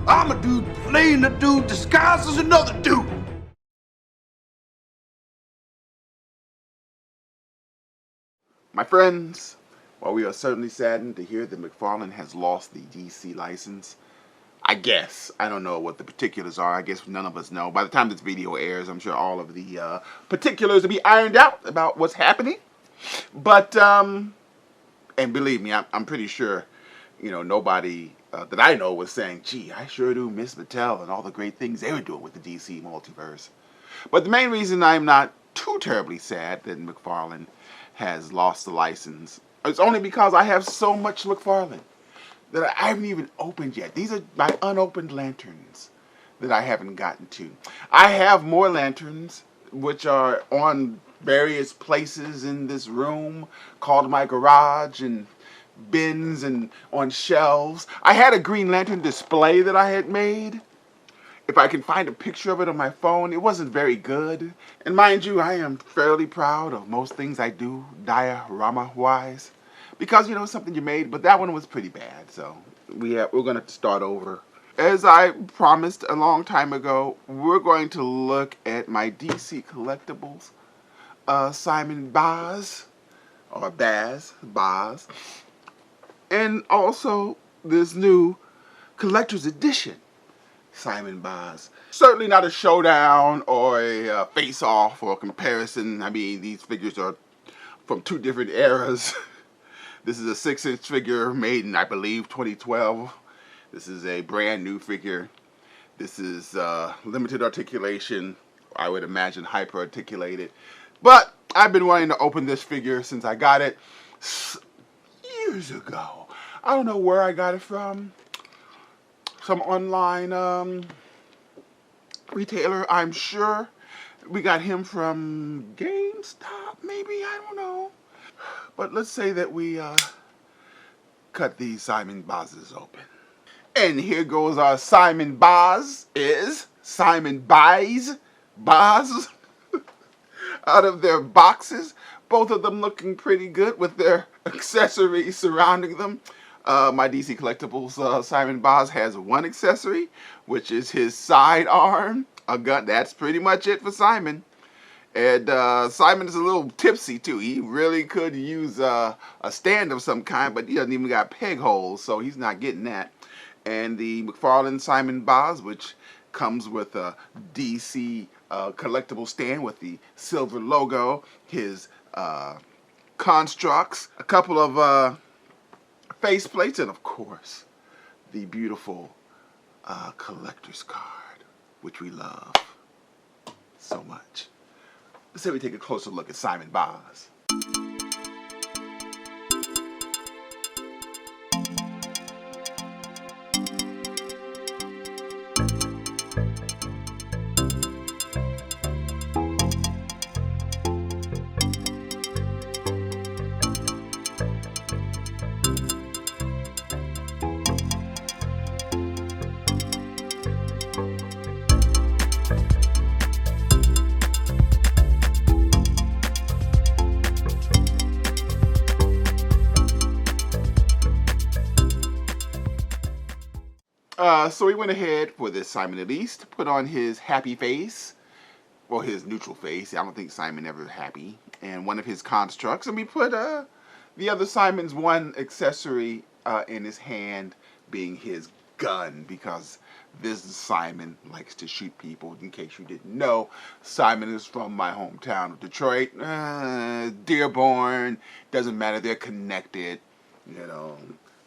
I'm a dude playing a dude disguised as another dude. My friends, while we are certainly saddened to hear that McFarlane has lost the DC license, I guess, I don't know what the particulars are. I guess none of us know. By the time this video airs, I'm sure all of the particulars will be ironed out about what's happening. But, and believe me, I'm pretty sure, you know, nobody that I know was saying, gee, I sure do miss Mattel and all the great things they were doing with the DC multiverse. But the main reason I'm not too terribly sad that McFarlane has lost the license is only because I have so much McFarlane that I haven't even opened yet. These are my unopened lanterns that I haven't gotten to. I have more lanterns which are on various places in this room called my garage and bins and on shelves. I had a Green Lantern display that I had made. If I can find a picture of it on my phone, it wasn't very good. And mind you, I am fairly proud of most things I do diorama-wise. Because, you know, it's something you made, but that one was pretty bad. So we're going to start over. As I promised a long time ago, we're going to look at my DC Collectibles Simon Baz, or Baz, and also this new collector's edition Simon Baz. Certainly not a showdown or a face-off or a comparison. I mean, these figures are from two different eras. This is a 6-inch figure made in, I believe, 2012. This is a brand new figure. This is limited articulation. I would imagine hyper articulated. But I've been wanting to open this figure since I got it years ago. I don't know where I got it from. Some online retailer, I'm sure. We got him from GameStop, maybe, I don't know. But let's say that we cut these Simon Bazes open. And here goes our Simon Baz, Simon Baz, out of their boxes. Both of them looking pretty good with their accessories surrounding them. My DC Collectibles Simon Baz has one accessory, which is his sidearm, a gun. That's pretty much it for Simon. And Simon is a little tipsy too. He really could use a stand of some kind, but he doesn't even got peg holes, so he's not getting that. And the McFarlane Simon Baz, which comes with a DC collectible stand with the silver logo, his constructs, a couple of face plates, and of course, the beautiful collector's card, which we love so much. Let's say we take a closer look at Simon Baz. So we went ahead for this Simon at least, put on his happy face, well, his neutral face. I don't think Simon ever happy, and one of his constructs, and we put the other Simon's one accessory in his hand, being his gun, because this Simon likes to shoot people. In case you didn't know, Simon is from my hometown of Detroit. Dearborn, doesn't matter, they're connected, you know.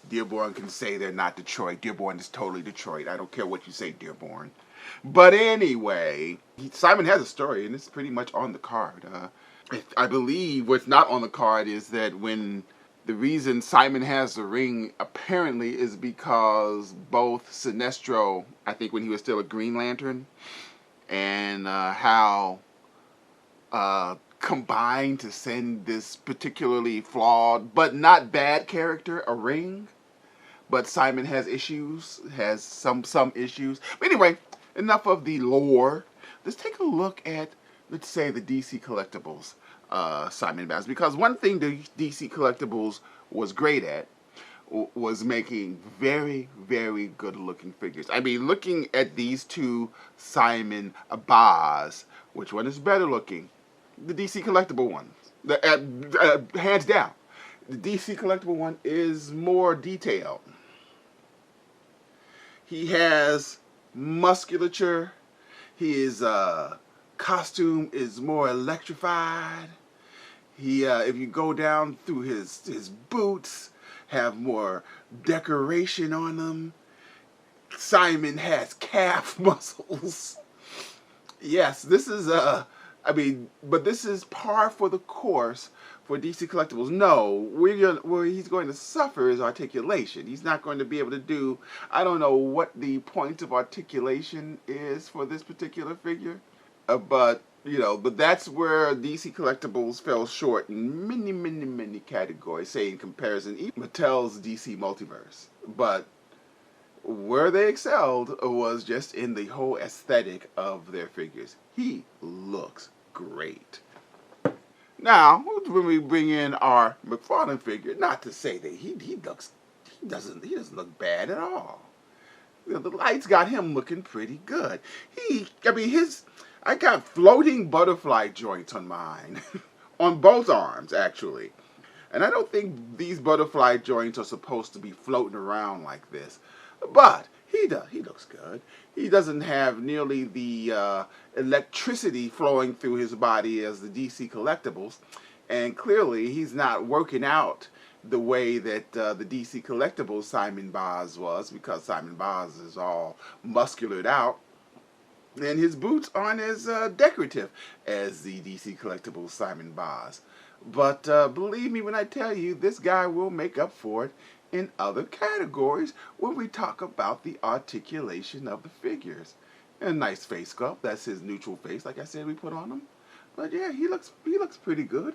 Dearborn can say they're not Detroit. Dearborn is totally Detroit. I don't care what you say, Dearborn. But anyway, Simon has a story, and it's pretty much on the card. I believe what's not on the card is that when the reason Simon has the ring apparently is because both Sinestro, I think when he was still a Green Lantern, and how combined to send this particularly flawed but not bad character a ring. But Simon has issues, has some issues. But anyway, enough of the lore. Let's take a look at, let's say, the DC Collectibles Simon Baz. Because one thing the DC Collectibles was great at was making very, very good looking figures. I mean, looking at these two Simon Baz, which one is better looking? The DC collectible one. Hands down. The DC collectible one is more detailed. He has musculature. His costume is more electrified. If you go down through his boots, have more decoration on them. Simon has calf muscles. Yes, this is but this is par for the course for DC Collectibles. No, where he's going to suffer is articulation. He's not going to be able to do, I don't know what the point of articulation is for this particular figure, but that's where DC Collectibles fell short in many, many, many categories, say in comparison, even Mattel's DC Multiverse. But where they excelled was just in the whole aesthetic of their figures. He looks great. Now, when we bring in our McFarlane figure, not to say that he doesn't look bad at all. The lights got him looking pretty good. I got floating butterfly joints on mine, on both arms actually, and I don't think these butterfly joints are supposed to be floating around like this. But he looks good. He doesn't have nearly the electricity flowing through his body as the DC Collectibles. And clearly he's not working out the way that the DC Collectibles Simon Baz was, because Simon Baz is all musculared out. And his boots aren't as decorative as the DC Collectibles Simon Baz. But believe me when I tell you, this guy will make up for it in other categories when we talk about the articulation of the figures. And a nice face sculpt. That's his neutral face, like I said, we put on him. But yeah, he looks pretty good.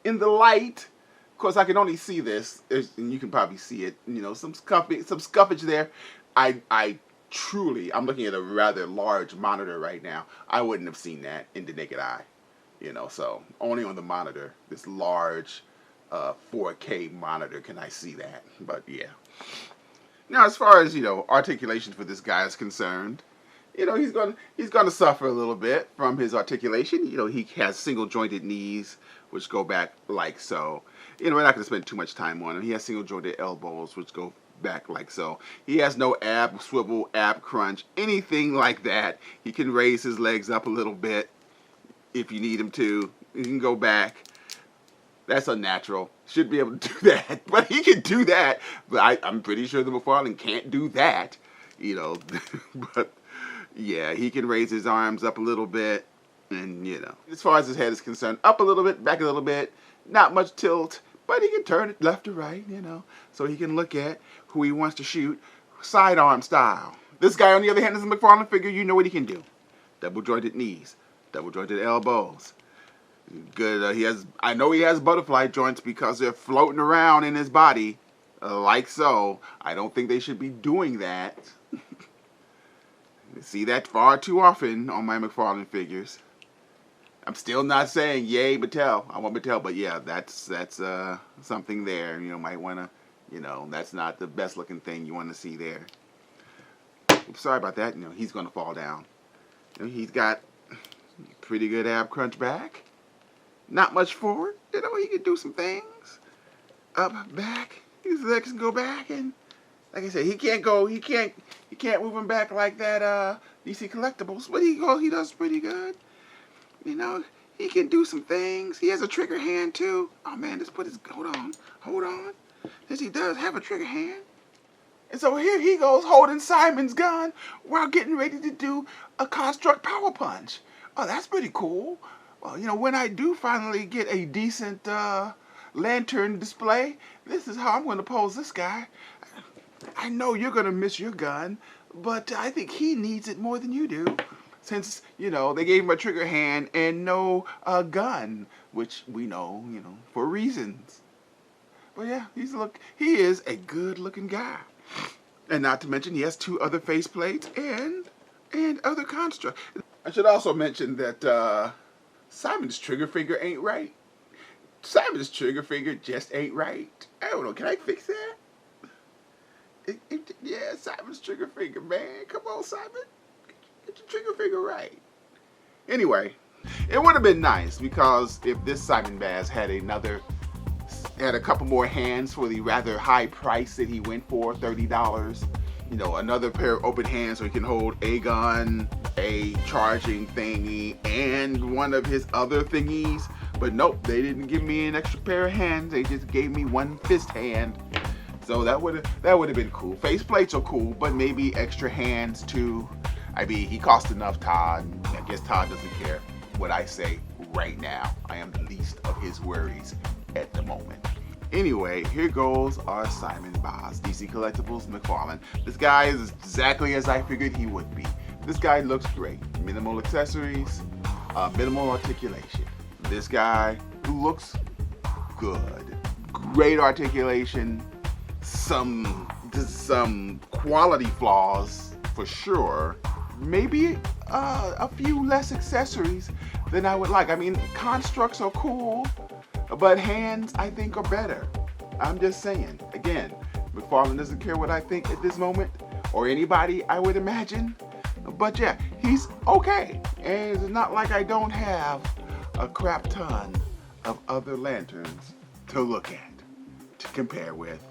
In the light, of course, I can only see this, and you can probably see it. Some scuffage there. I'm looking at a rather large monitor right now. I wouldn't have seen that in the naked eye. So only on the monitor, this large 4K monitor, can I see that. But yeah. Now, as far as articulation for this guy is concerned, he's gonna suffer a little bit from his articulation. He has single jointed knees which go back like so. We're not gonna spend too much time on him. He has single jointed elbows which go back like so. He has no ab swivel, ab crunch, anything like that. He can raise his legs up a little bit if you need him to. He can go back. That's unnatural. Should be able to do that. But he can do that. But I'm pretty sure the McFarlane can't do that. But yeah, he can raise his arms up a little bit. And, as far as his head is concerned, up a little bit, back a little bit. Not much tilt. But he can turn it left to right, So he can look at who he wants to shoot sidearm style. This guy, on the other hand, is a McFarlane figure. You know what he can do. Double jointed knees. Double jointed elbows. Good. I know he has butterfly joints because they're floating around in his body, like so. I don't think they should be doing that. You see that far too often on my McFarlane figures. I'm still not saying yay Mattel. I want Mattel, but yeah, that's something there. Might wanna, that's not the best looking thing you want to see there. Sorry about that. He's gonna fall down. He's got pretty good ab crunch back. Not much forward. He can do some things. Up, back. His legs can go back, and like I said, he can't move him back like that DC Collectibles, but he does pretty good. He can do some things. He has a trigger hand too. Oh man, hold on. Yes, he does have a trigger hand. And so here he goes holding Simon's gun while getting ready to do a construct power punch. Oh, that's pretty cool. Well, when I do finally get a decent lantern display, this is how I'm going to pose this guy. I know you're going to miss your gun, but I think he needs it more than you do. Since, they gave him a trigger hand and no gun, which we know, for reasons. But yeah, he is a good-looking guy. And not to mention, he has 2 other faceplates and other constructs. I should also mention that Simon's trigger finger ain't right. Simon's trigger finger just ain't right. I don't know. Can I fix that? Yeah, Simon's trigger finger, man. Come on, Simon. Get your trigger finger right. Anyway, it would have been nice because if this Simon Baz had a couple more hands for the rather high price that he went for, $30. You know, another pair of open hands so he can hold a gun, a charging thingy, and one of his other thingies. But nope, they didn't give me an extra pair of hands. They just gave me one fist hand. So that would have been cool. Face plates are cool, but maybe extra hands too. I mean, he cost enough, Todd. I guess Todd doesn't care what I say right now. I am the least of his worries at the moment. Anyway, here goes our Simon Baz, DC Collectibles, McFarlane. This guy is exactly as I figured he would be. This guy looks great. Minimal accessories, minimal articulation. This guy looks good. Great articulation. Some quality flaws for sure. Maybe a few less accessories than I would like. I mean, constructs are cool, but hands I think are better. I'm just saying. Again, McFarlane doesn't care what I think at this moment, or anybody I would imagine. But yeah, he's okay. And it's not like I don't have a crap ton of other lanterns to look at, to compare with,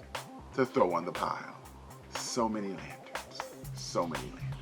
to throw on the pile. So many lanterns. So many lanterns.